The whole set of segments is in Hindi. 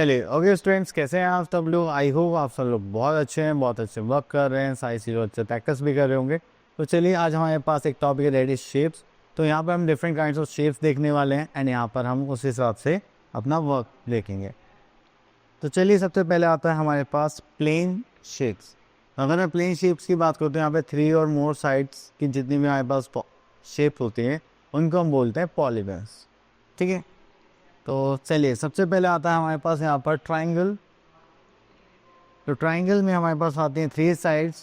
चलिए ओके स्टूडेंट्स, कैसे हैं आप सब लोग। आई होप आप सब लोग बहुत अच्छे हैं, बहुत अच्छे वर्क कर रहे हैं, सारी चीज़ों अच्छे प्रैक्टिस भी कर रहे होंगे। तो चलिए आज हमारे पास एक टॉपिक है दैट इज शेप्स। तो यहाँ पर हम डिफरेंट काइंड्स ऑफ शेप्स देखने वाले हैं एंड यहाँ पर हम उस हिसाब से अपना वर्क देखेंगे। तो चलिए सबसे पहले आता है हमारे पास प्लेन शेप्स। अगर मैं प्लेन शेप्स की बात करते हैं, यहाँ पे 3 और मोर साइड्स की जितनी भी हमारे पास शेप्स होती हैं उनको हम बोलते हैं पॉलीगन्स। ठीक है, तो चलिए सबसे पहले आता है हमारे पास यहाँ पर ट्राइंगल। तो ट्राइंगल में हमारे पास आती हैं 3 साइड्स।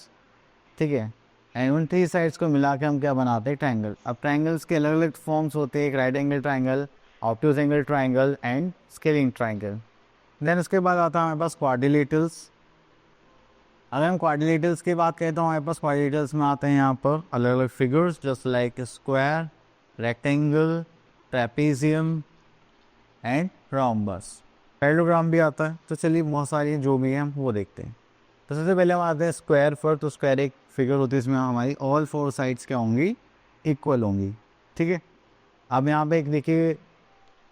ठीक है, एंड उन 3 साइड्स को मिला के हम क्या बनाते हैं, ट्राइंगल। अब ट्राइंगल्स के अलग अलग फॉर्म्स होते हैं, एक right angle triangle, obtuse angle triangle and scalene triangle. Then उसके बाद आता है हमारे पास क्वाड्रिलेटरल्स। अगर हम क्वाड्रिलेटरल्स की बात करें तो हमारे पास क्वाड्रिलेटरल्स में आते हैं यहाँ पर अलग अलग figures just like square, rectangle, trapezium and rhombus. Parallelogram भी आता है। तो चलिए बहुत सारी जो भी हैं हम वो देखते हैं। तो सबसे पहले हम आते हैं स्क्वायर पर। तो स्क्वायर एक फिगर होती है, इसमें हमारी ऑल 4 साइड्स क्या होंगी, इक्वल होंगी। ठीक है, अब यहाँ पे एक देखिए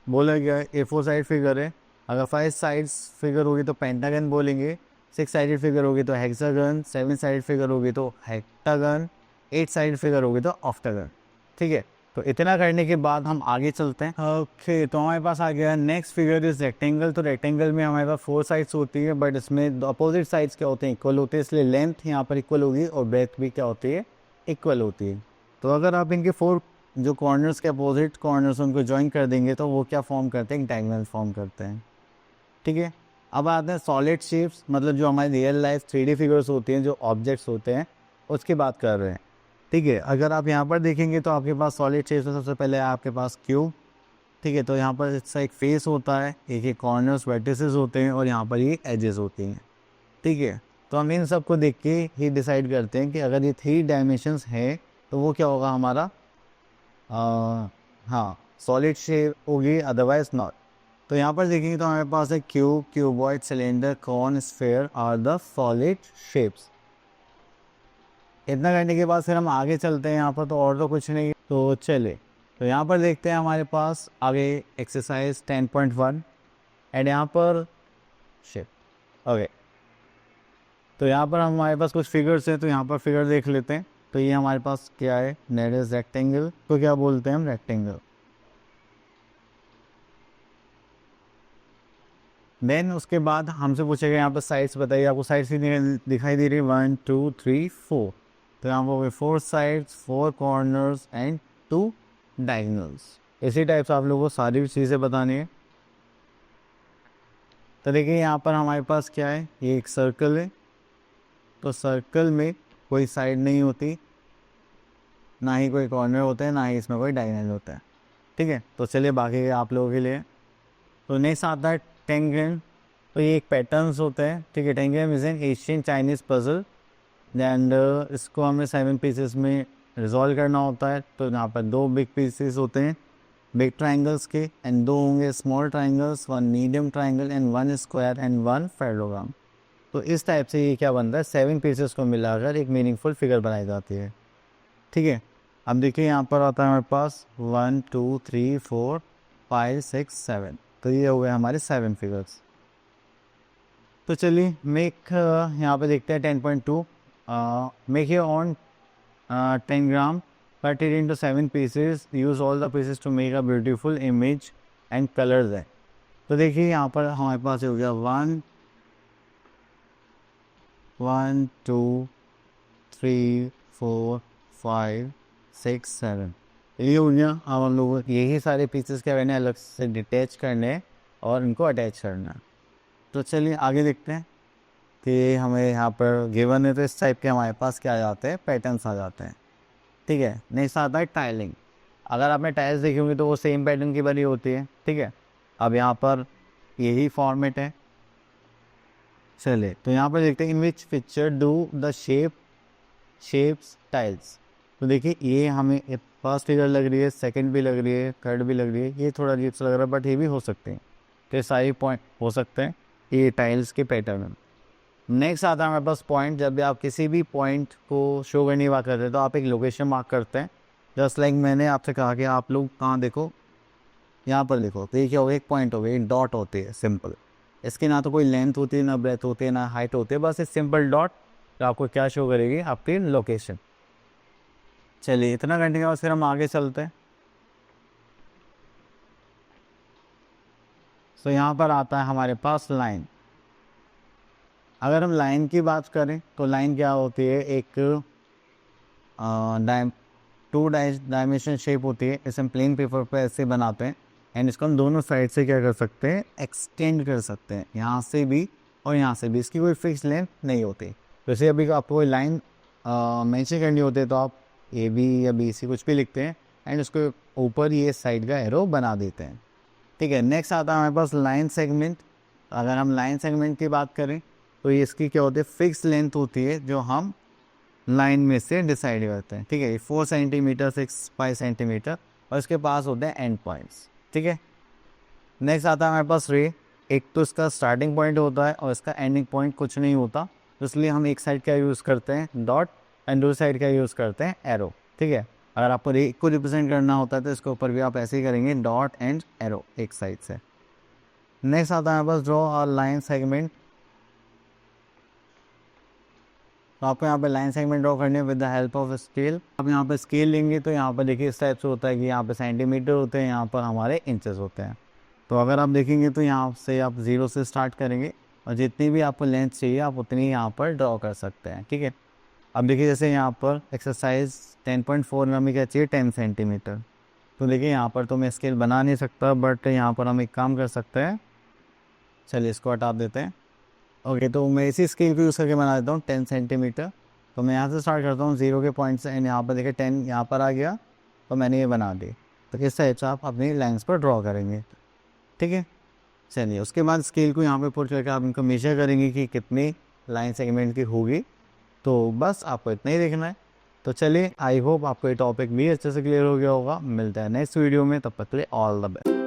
बोला गया A4 साइड फिगर है। अगर 5 साइड्स फिगर होगी तो पेंटागन बोलेंगे, 6 साइडेड फिगर होगी तो हेक्सागन, 7 साइड फिगर होगी तो हेक्टागन, 8 साइड फिगर होगी तो ऑक्टागन। ठीक है, तो इतना करने के बाद हम आगे चलते हैं। ओके, तो हमारे पास आ गया नेक्स्ट फिगर इज रेक्टेंगल। तो रेक्टेंगल में हमारे पास 4 साइड्स होती है, बट इसमें अपोजिट साइड्स क्या होते हैं, इक्वल होते हैं, इसलिए लेंथ यहाँ पर इक्वल होगी और ब्रेथ भी क्या होती है, इक्वल होती है। तो अगर आप इनके 4 जो कॉर्नर्स के अपोजिट कॉर्नर्स उनको ज्वाइन कर देंगे तो वो क्या फॉर्म करते हैं, एक डायगोनल फॉर्म करते हैं। ठीक है, अब आते हैं सॉलिड शेप्स, मतलब जो हमारी रियल लाइफ 3D फिगर्स होती हैं, जो ऑब्जेक्ट्स होते हैं उसकी बात कर रहे हैं। ठीक है, अगर आप यहाँ पर देखेंगे तो आपके पास सॉलिड शेप्स में सबसे पहले आपके पास क्यूब। ठीक है, तो यहाँ पर इसका एक फेस होता है, एक कॉर्नर्स वर्टिसेस होते हैं और यहाँ पर ये एजेस होती हैं। ठीक है, तो हम इन सब को देख के ही डिसाइड करते हैं कि अगर ये 3 डायमेंशंस हैं तो वो क्या होगा हमारा, हाँ सॉलिड शेप होगी, अदरवाइज नॉट। तो यहाँ पर देखेंगे तो हमारे पास है cube, cuboid, cylinder, cone, sphere are the solid shapes. इतना करने के बाद फिर हम आगे चलते हैं यहाँ पर, तो और तो कुछ नहीं। तो चले तो यहाँ पर देखते हैं हमारे पास आगे एक्सरसाइज 10.1 एंड यहाँ पर शेप। ओके, तो यहाँ पर हमारे पास कुछ फिगर्स हैं, तो यहाँ पर फिगर देख लेते हैं। तो ये हमारे पास क्या है, दैट इज रेक्टेंगल। तो क्या बोलते हैं हम, रेक्टेंगल। देन उसके बाद हमसे पूछेगा यहाँ पर साइड्स बताइए, आपको साइड्स ही दिखाई दे रही है, 1 2 3 4। तो यहाँ पर 4 साइड्स, 4 कॉर्नर्स एंड 2 डायगोनल्स। इसी टाइप से आप लोगों को सारी चीज़ें बतानी है। तो देखिए यहाँ पर हमारे पास क्या है, ये एक सर्कल है। तो सर्कल में कोई साइड नहीं होती, ना ही कोई कॉर्नर होता है, ना ही इसमें कोई डायगोनल होता है। ठीक है, तो चलिए बाकी आप लोगों के लिए। तो नेक्स्ट आता है टेंग्राम। तो ये एक पैटर्न्स होता है। ठीक है, tangram is an Asian Chinese puzzle and इसको हमें 7 पीसेस में रिजॉल्व करना होता है। तो यहाँ पर 2 बिग पीसेस होते हैं बिग ट्राइंगल्स के एंड 2 होंगे small triangles, 1 medium triangle and 1 square and 1 parallelogram. तो इस टाइप से ये क्या बनता है, 7 पीसेस को मिलाकर एक मीनिंगफुल फिगर बनाई जाती है। ठीक है, अब देखिए यहाँ पर आता है हमारे पास 1 2 3 4 5 6 7। तो ये हो गए हमारे 7 फिगर्स। तो चलिए मेक यहाँ पे देखते हैं 10.2। Make your own 10 gram, cut it into 7 pieces, use all the pieces to make a beautiful image and colours है। तो देखिए यहाँ पर हमारे पास हो गया 1 1 2 3 4 5 6 7। ये हो गया। अब हम लोग यही सारे पीसेस क्या करने, अलग से डिटैच करने और इनको अटैच करना। तो चलिए आगे देखते हैं कि हमें यहाँ पर गिवन है, तो इस टाइप के हमारे पास क्या आ जाते हैं, पैटर्न्स आ जाते हैं। ठीक है, नेक्स्ट आता है टाइलिंग। अगर आपने टाइल्स देखी होंगी तो वो सेम पैटर्न की बनी होती है। ठीक है, अब यहाँ पर यही फॉर्मेट है। चलिए तो यहाँ पर देखते हैं in which picture do the shapes tiles. तो देखिए ये हमें फर्स्ट फिगर लग रही है, सेकंड भी लग रही है, थर्ड भी लग रही है। ये थोड़ा अजीब सा लग रहा है बट ये भी हो सकते हैं। तो ये सारे पॉइंट हो सकते हैं, ये टाइल्स के पैटर्न। नेक्स्ट आता है हमारे पास पॉइंट। जब भी आप किसी भी पॉइंट को शो करने की बात करते हैं तो आप एक लोकेशन मार्क करते हैं। जस्ट लाइक मैंने आपसे कहा कि आप लोग कहाँ देखो, यहाँ पर देखो। तो ये क्या हो गया, एक पॉइंट हो गया, एक डॉट होती है सिंपल। इसकी ना तो कोई लेंथ होती है, ना ब्रेथ होती है, ना हाइट होती है, बस एक सिंपल डॉट तो आपको क्या शो करेगी, आपकी लोकेशन। चलिए इतना करने के बाद फिर हम आगे चलते हैं। तो यहाँ पर आता है हमारे पास लाइन। अगर हम लाइन की बात करें तो लाइन क्या होती है, एक टू डायमेंशन शेप होती है। इसे हम प्लेन पेपर पे ऐसे बनाते हैं एंड इसको हम दोनों साइड से क्या कर सकते हैं, एक्सटेंड कर सकते हैं, यहाँ से भी और यहाँ से भी। इसकी कोई फिक्स लेंथ नहीं होती। वैसे अभी आपको कोई लाइन मेंशन करनी होती है तो आप ए बी या बी सी कुछ भी लिखते हैं एंड उसको ऊपर ये साइड का एरो बना देते हैं। ठीक है, नेक्स्ट आता है हमारे पास लाइन सेगमेंट। अगर हम लाइन सेगमेंट की बात करें तो ये इसकी क्या होती है, फिक्स लेंथ होती है जो हम लाइन में से डिसाइड करते हैं। ठीक है, 4 सेंटीमीटर 5 सेंटीमीटर और इसके पास होते हैं एंड पॉइंट्स। ठीक है, नेक्स्ट आता है हमारे पास रे। एक तो इसका स्टार्टिंग पॉइंट होता है और इसका एंडिंग पॉइंट कुछ नहीं होता, तो इसलिए हम एक साइड का यूज़ करते हैं डॉट एंड दूसरी साइड का यूज़ करते हैं एरो। ठीक है, अगर आपको रे को रिप्रेजेंट करना होता है तो इसके ऊपर भी आप ऐसे ही करेंगे, डॉट एंड एरो एक साइड से। नेक्स्ट आता है हमारे पास ड्रॉ और लाइन सेगमेंट। तो आपको यहाँ पे लाइन सेगमेंट ड्रॉ करनी है with the help of scale. आप यहाँ पे स्केल लेंगे तो यहाँ पर देखिए इस टाइप से होता है कि यहाँ पे सेंटीमीटर होते हैं, यहाँ पर हमारे इंचेस होते हैं। तो अगर आप देखेंगे तो यहाँ से आप 0 से स्टार्ट करेंगे और जितनी भी आपको लेंथ चाहिए आप उतनी यहाँ पर ड्रॉ कर सकते हैं। ठीक है, अब देखिए जैसे यहाँ पर एक्सरसाइज 10.4 में हमें क्या चाहिए, 10 सेंटीमीटर। तो देखिए यहाँ पर तो मैं स्केल बना नहीं सकता, बट यहाँ पर हम एक काम कर सकते हैं। चलिए इसको हटा देते हैं। ओके, तो मैं इसी स्केल को यूज़ करके बना देता हूँ 10 सेंटीमीटर। तो मैं यहाँ से स्टार्ट करता हूँ 0 के पॉइंट से एंड यहाँ पर देखिए 10 यहाँ पर आ गया, तो मैंने ये बना दी। तो किस टाइप से आप अपनी लाइन्स पर ड्रॉ करेंगे। ठीक है, चलिए उसके बाद स्केल को यहाँ पे पुट करके आप इनको मेजर करेंगे कि कितनी लाइन सेगमेंट की होगी। तो बस आपको इतना ही देखना है। तो चलिए, आई होप आपको ये टॉपिक भी अच्छे से क्लियर हो गया होगा। मिलता है नेक्स्ट वीडियो में, तब तक के लिए ऑल द बेस्ट।